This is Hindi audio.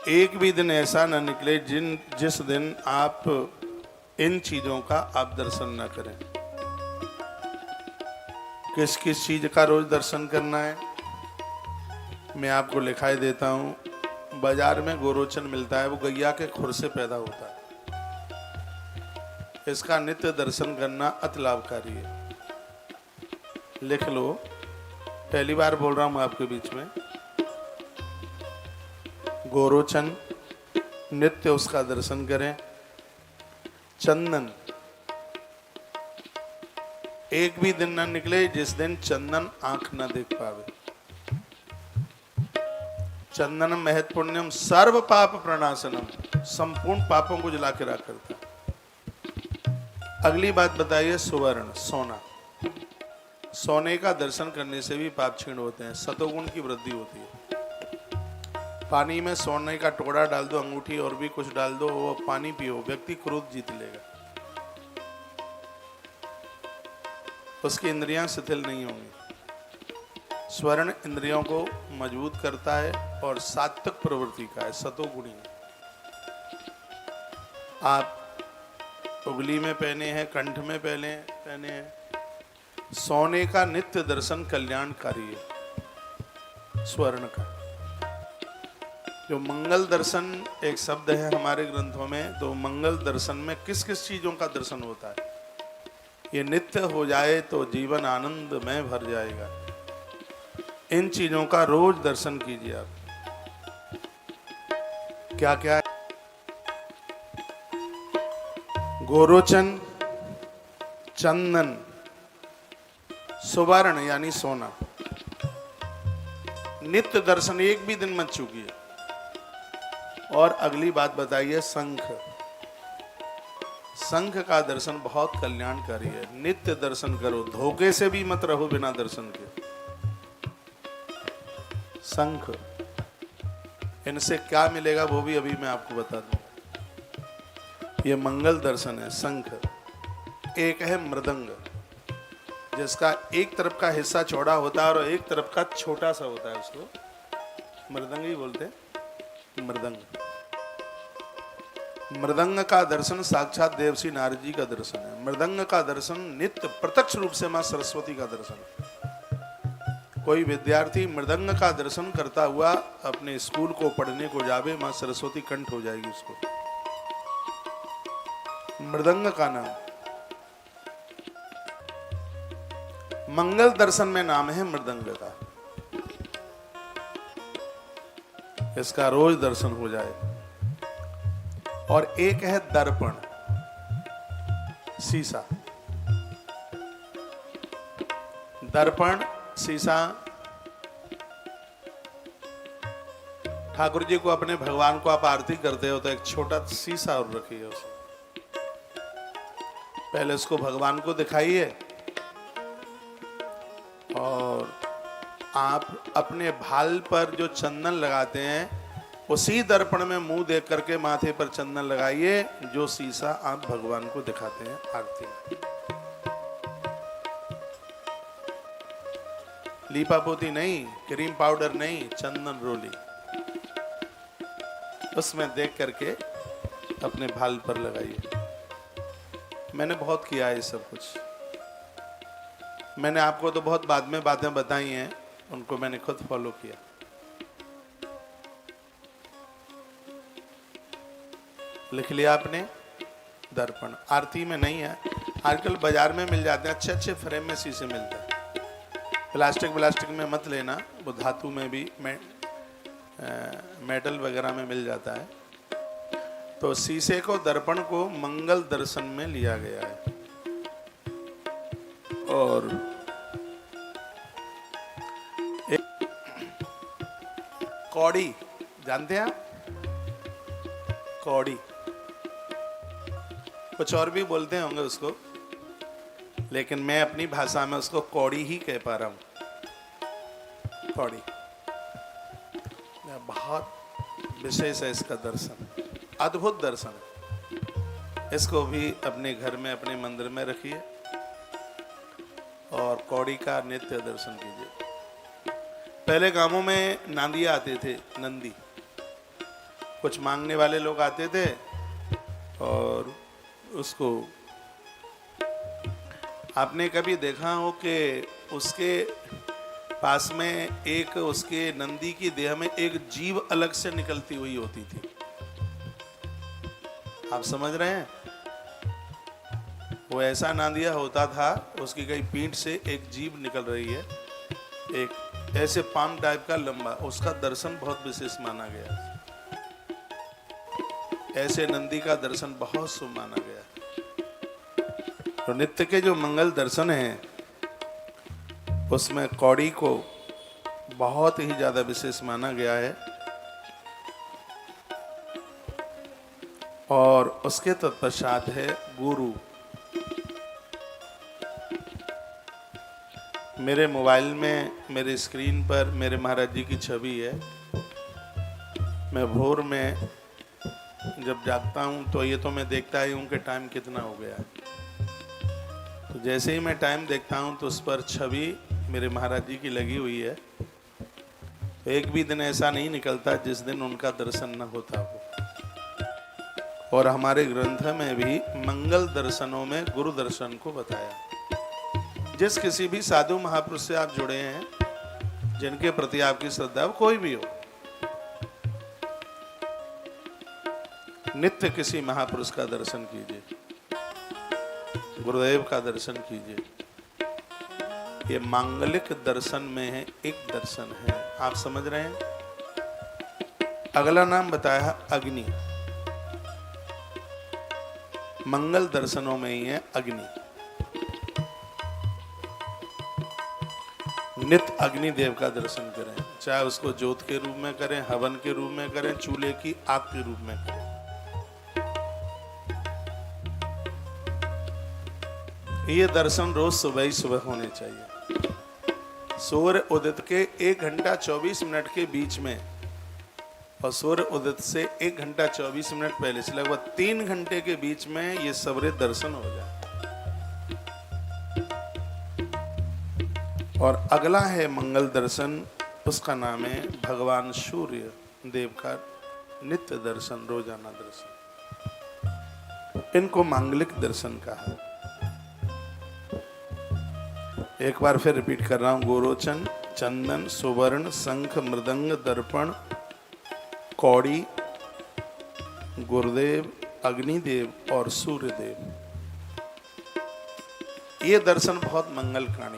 एक भी दिन ऐसा न निकले जिस दिन आप इन चीजों का आप दर्शन न करें। किस किस चीज का रोज दर्शन करना है, मैं आपको लिखाई देता हूं। बाजार में गोरोचन मिलता है, वो गैया के खुर से पैदा होता है। इसका नित्य दर्शन करना अति लाभकारी है। लिख लो, पहली बार बोल रहा हूं आपके बीच में। गोरोचन, नित्य उसका दर्शन करें। चंदन, एक भी दिन न निकले जिस दिन चंदन आंख न देख पावे। चंदनम महत्पुण्यम सर्व पाप प्रणाशनम, संपूर्ण पापों को जला के रख करता है। अगली बात बताइए, सुवर्ण, सोना। सोने का दर्शन करने से भी पाप क्षीण होते हैं, सतोगुण की वृद्धि होती है। पानी में सोने का टुकड़ा डाल दो, अंगूठी और भी कुछ डाल दो, वो पानी पियो, व्यक्ति क्रोध जीत लेगा, उसकी इंद्रियां शिथिल नहीं होंगी। स्वर्ण इंद्रियों को मजबूत करता है और सात्विक प्रवृत्ति का है, सतोगुणी है। आप उंगली में पहने हैं, कंठ में पहने हैं। सोने का नित्य दर्शन कल्याणकारी है। स्वर्ण का जो मंगल दर्शन एक शब्द है हमारे ग्रंथों में, तो मंगल दर्शन में किस किस चीजों का दर्शन होता है, ये नित्य हो जाए तो जीवन आनंद में भर जाएगा। इन चीजों का रोज दर्शन कीजिए आप। क्या क्या है? गोरोचन, चंदन, सुवर्ण यानी सोना, नित्य दर्शन एक भी दिन मत चूकिए। और अगली बात बताइए, शंख। शंख का दर्शन बहुत कल्याणकारी है, नित्य दर्शन करो, धोखे से भी मत रहो बिना दर्शन के। शंख, इनसे क्या मिलेगा वो भी अभी मैं आपको बता दूं। ये मंगल दर्शन है। शंख, एक है मृदंग, जिसका एक तरफ का हिस्सा चौड़ा होता है और एक तरफ का छोटा सा होता है, उसको मृदंग ही बोलते हैं। मृदंग, मृदंग का दर्शन साक्षात देवसी नारद जी का दर्शन है। मृदंग का दर्शन नित्य प्रत्यक्ष रूप से मां सरस्वती का दर्शन है। कोई विद्यार्थी मृदंग का दर्शन करता हुआ अपने स्कूल को पढ़ने को जावे, मां सरस्वती कंठ हो जाएगी उसको। मृदंग का नाम, मंगल दर्शन में नाम है मृदंग का। इसका रोज दर्शन हो जाए। और एक है दर्पण, शीशा। दर्पण, शीशा, ठाकुर जी को, अपने भगवान को आप आरती करते हो तो एक छोटा शीशा और रखिए उसे। पहले उसको भगवान को दिखाइए और आप अपने भाल पर जो चंदन लगाते हैं उसी दर्पण में मुंह देख करके माथे पर चंदन लगाइए, जो शीशा आप भगवान को दिखाते हैं आरती में। लीपापोती नहीं, क्रीम पाउडर नहीं, चंदन रोली, उसमें देख करके अपने भाल पर लगाइए। मैंने बहुत किया है ये सब कुछ। मैंने आपको तो बहुत बाद में बातें बताई हैं, उनको मैंने खुद फॉलो किया। लिख लिया आपने? दर्पण आरती में नहीं है, आजकल बाजार में मिल जाते हैं, अच्छे अच्छे फ्रेम में शीशे मिलते हैं। प्लास्टिक में मत लेना, वो धातु में भी मेटल वगैरह में मिल जाता है। तो शीशे को, दर्पण को मंगल दर्शन में लिया गया है। और एक कौड़ी, जानते हैं आप? कौड़ी, कुछ और भी बोलते होंगे उसको, लेकिन मैं अपनी भाषा में उसको कौड़ी ही कह पा रहा हूं। कौड़ी बहुत विशेष है इसका दर्शन, अद्भुत दर्शन है। इसको भी अपने घर में, अपने मंदिर में रखिए और कौड़ी का नित्य दर्शन कीजिए। पहले गांवों में नांदिया आते थे, नंदी, कुछ मांगने वाले लोग आते थे और उसको आपने कभी देखा हो कि उसके पास में एक उसके नंदी की देह में एक जीव अलग से निकलती हुई होती थी। आप समझ रहे हैं? वो ऐसा नांदिया होता था, उसकी कई पीठ से एक जीव निकल रही है, एक ऐसे पाम टाइप का लंबा, उसका दर्शन बहुत विशेष माना गया। ऐसे नंदी का दर्शन बहुत शुभ माना गया। तो नित्य के जो मंगल दर्शन हैं उसमें कौड़ी को बहुत ही ज्यादा विशेष माना गया है। और उसके तत्पश्चात है गुरु। मेरे मोबाइल में मेरे स्क्रीन पर मेरे महाराज जी की छवि है। मैं भोर में जब जागता हूँ तो ये तो मैं देखता ही हूँ कि टाइम कितना हो गया। तो जैसे ही मैं टाइम देखता हूँ तो उस पर छवि मेरे महाराज जी की लगी हुई है। तो एक भी दिन ऐसा नहीं निकलता जिस दिन उनका दर्शन न होता हो। और हमारे ग्रंथ में भी मंगल दर्शनों में गुरु दर्शन को बताया। जिस किसी भी साधु महापुरुष से आप जुड़े हैं, जिनके प्रति आपकी श्रद्धा कोई भी हो, नित्य किसी महापुरुष का दर्शन कीजिए, गुरुदेव का दर्शन कीजिए। ये मांगलिक दर्शन में है, एक दर्शन है। आप समझ रहे हैं? अगला नाम बताया अग्नि। मंगल दर्शनों में ही है अग्नि। नित्य अग्नि देव का दर्शन करें, चाहे उसको ज्योत के रूप में करें, हवन के रूप में करें, चूल्हे की आग के रूप में करें। ये दर्शन रोज सुबह ही सुबह होने चाहिए। सूर्य उदित के 1 घंटा 24 मिनट के बीच में और सूर्य उदित से 1 घंटा 24 मिनट पहले से लगभग 3 घंटे के बीच में ये सबरे दर्शन हो जाए। और अगला है मंगल दर्शन, उसका नाम है भगवान सूर्य देव का नित्य दर्शन, रोजाना दर्शन। इनको मांगलिक दर्शन कहा है। एक बार फिर रिपीट कर रहा हूं। गोरोचन, चंदन, सुवर्ण, शंख, मृदंग, दर्पण, कौड़ी, गुरुदेव, अग्निदेव और सूर्यदेव, ये दर्शन बहुत मंगलकारी।